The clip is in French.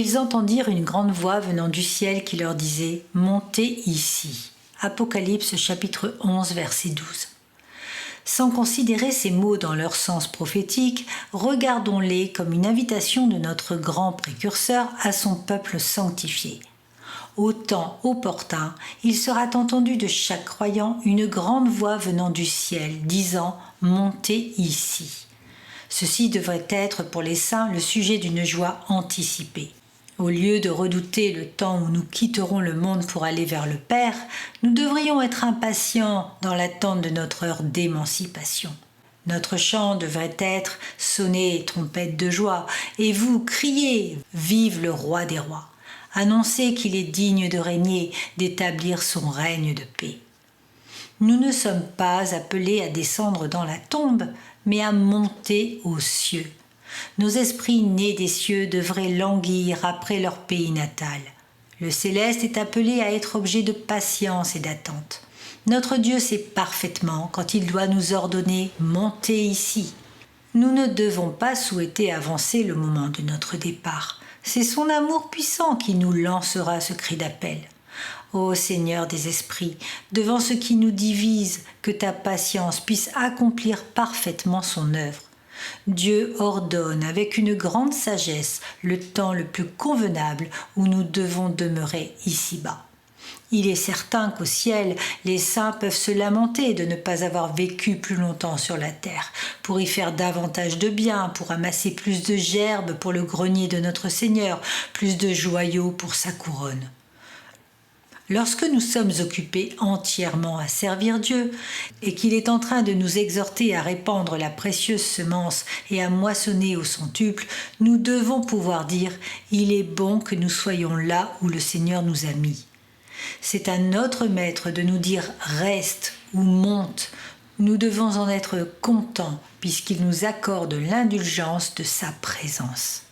ils entendirent une grande voix venant du ciel qui leur disait « Montez ici ». Apocalypse chapitre 11 verset 12. Sans considérer ces mots dans leur sens prophétique, regardons-les comme une invitation de notre grand précurseur à son peuple sanctifié. Au temps opportun, il sera entendu de chaque croyant une grande voix venant du ciel, disant « Montez ici ». Ceci devrait être pour les saints le sujet d'une joie anticipée. Au lieu de redouter le temps où nous quitterons le monde pour aller vers le Père, nous devrions être impatients dans l'attente de notre heure d'émancipation. Notre chant devrait être « Sonnez trompette de joie » et vous criez « Vive le roi des rois ». Annoncez qu'il est digne de régner, d'établir son règne de paix. Nous ne sommes pas appelés à descendre dans la tombe, mais à monter aux cieux. Nos esprits nés des cieux devraient languir après leur pays natal. Le céleste est appelé à être objet de patience et d'attente. Notre Dieu sait parfaitement quand il doit nous ordonner « montez ici ». Nous ne devons pas souhaiter avancer le moment de notre départ. C'est son amour puissant qui nous lancera ce cri d'appel. Ô Seigneur des esprits, devant ce qui nous divise, que ta patience puisse accomplir parfaitement son œuvre. Dieu ordonne avec une grande sagesse le temps le plus convenable où nous devons demeurer ici-bas. Il est certain qu'au ciel, les saints peuvent se lamenter de ne pas avoir vécu plus longtemps sur la terre, pour y faire davantage de bien, pour amasser plus de gerbes pour le grenier de notre Seigneur, plus de joyaux pour sa couronne. Lorsque nous sommes occupés entièrement à servir Dieu et qu'il est en train de nous exhorter à répandre la précieuse semence et à moissonner au centuple, nous devons pouvoir dire « Il est bon que nous soyons là où le Seigneur nous a mis ». C'est à notre Maître de nous dire « Reste » ou « Monte ». Nous devons en être contents puisqu'il nous accorde l'indulgence de sa présence.